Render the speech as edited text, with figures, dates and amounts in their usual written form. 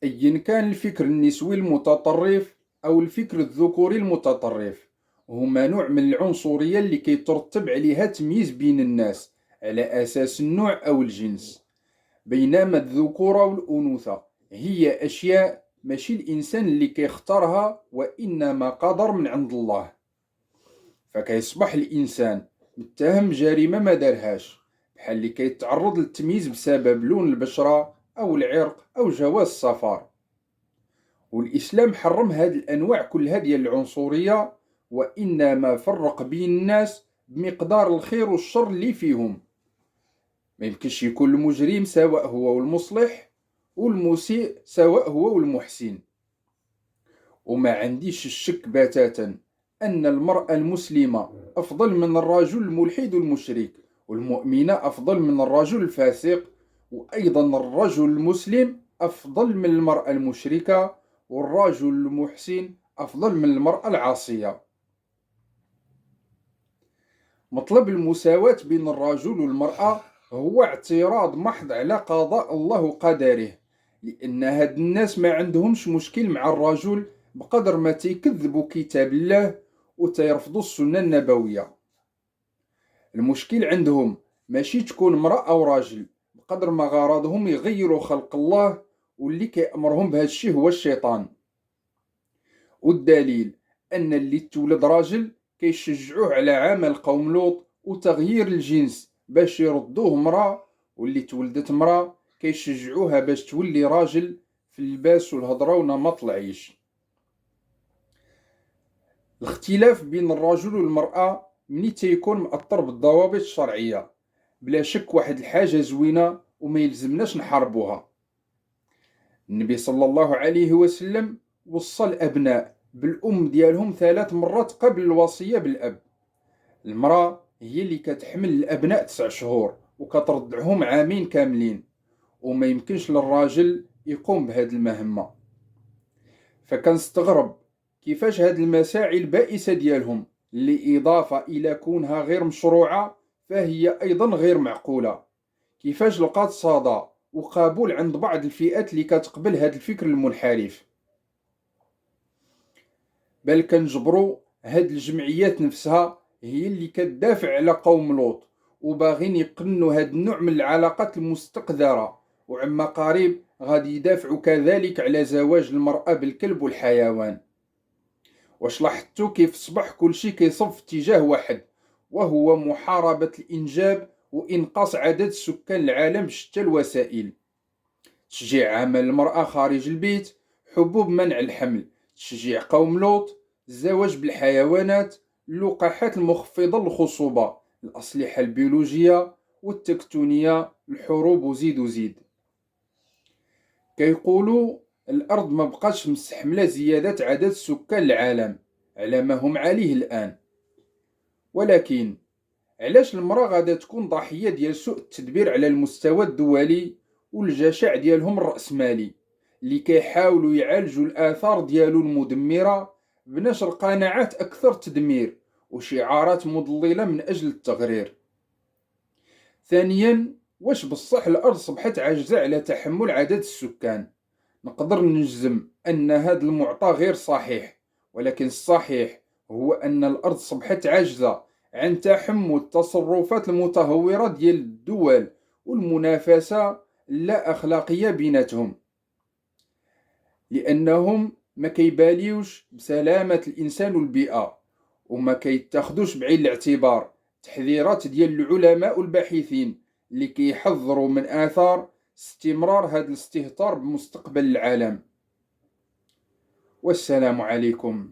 أيا كان الفكر النسوي المتطرف أو الفكر الذكوري المتطرف، هما نوع من العنصرية اللي كيترتب عليها تمييز بين الناس على أساس النوع أو الجنس. بينما الذكورة والأنوثة هي أشياء ماشي الإنسان اللي كيختارها، وإنما قدر من عند الله. فكيصبح الإنسان متهم بجريمة ما دارهاش، بحال اللي كيتعرض للتمييز بسبب لون البشرة أو العرق أو جواز السفر. والإسلام حرم هذه الأنواع كلها ديال العنصرية، وإنما فرق بين الناس بمقدار الخير والشر اللي فيهم. ما يمكنش يكون المجرم سواء هو والمصلح، والمسيء سواء هو والمحسن. وما عنديش الشك بتاتا أن المرأة المسلمة أفضل من الرجل الملحد المشرك، والمؤمنة أفضل من الرجل الفاسق، وأيضا الرجل المسلم أفضل من المرأة المشركة، والرجل المحسن أفضل من المرأة العاصية. مطلب المساواة بين الرجل والمرأة هو اعتراض محض على قضاء الله وقدره، لأن هاد الناس ما عندهمش مشكل مع الرجل بقدر ما تيكذبوا كتاب الله وتيرفضوا السنة النبوية. المشكل عندهم ماشي تكون امرأة أو راجل، بقدر ما غرضهم يغيروا خلق الله، واللي كيأمرهم بهذا الشيء هو الشيطان. والدليل أن اللي تولد راجل كيشجعوه على عمل قوم لوط وتغيير الجنس باش يردوه مرأة، واللي تولدت مرأة كيشجعوها باش تولي راجل في اللباس والهضرة ونمط العيش. الاختلاف بين الرجل والمرأة مني تيكون مأطر بالضوابط الشرعية بلا شك واحد الحاجة زوينة وما يلزمناش نحاربوها. النبي صلى الله عليه وسلم وصى الأبناء بالأم ديالهم 3 مرات قبل الوصية بالأب. المرأة هي اللي كتحمل الأبناء 9 شهور وكترضعهم عامين كاملين، وما يمكنش للراجل يقوم بهذه المهمة. فكنستغرب كيفاش هاد المساعي البائسة ديالهم اللي إضافة إلى كونها غير مشروعة فهي أيضا غير معقولة، كيفاش لقات صدى وقبول عند بعض الفئات اللي كتقبل هاد الفكر المنحرف. بل كنجبروا هاد الجمعيات نفسها هي اللي كتدافع على قوم لوط، وباغين يقنوا هاد النوع من العلاقات المستقذرة، وعما قريب غادي يدافعوا كذلك على زواج المرأة بالكلب والحيوان. واش لاحظتوا كيف صبح كلشي كيصب في اتجاه واحد، وهو محاربة الإنجاب وإنقاص عدد سكان العالم بشتى الوسائل؟ تشجيع عمل المرأة خارج البيت، حبوب منع الحمل، تشجيع قوم لوط، الزواج بالحيوانات، اللقاحات المخفضة للخصوبة، الأسلحة البيولوجية والتكتونية، الحروب وزيد وزيد. كيقولوا الأرض ما بقاش مستحملة زيادة عدد سكان العالم على ما هم عليه الآن. ولكن علاش المرأة غادا تكون ضحية ديال سوء التدبير على المستوى الدولي والجشع ديالهم الرأسمالي اللي كيحاولوا يعالجوا الآثار ديالو المدمرة بنشر قناعات أكثر تدمير وشعارات مضللة من أجل التغرير؟ ثانيا، واش بصح الأرض صبحت عاجزة على تحمل عدد السكان؟ نقدر نجزم أن هذا المعطى غير صحيح، ولكن الصحيح هو أن الأرض صبحت عاجزة عن تحمل التصرفات المتهورة ديال الدول والمنافسة اللا أخلاقية بيناتهم، لأنهم ما كيباليوش بسلامة الإنسان والبيئة، وما كيتاخدوش بعين الاعتبار تحذيرات ديال العلماء والباحثين اللي كيحذروا من آثار استمرار هذا الاستهتار بمستقبل العالم. والسلام عليكم.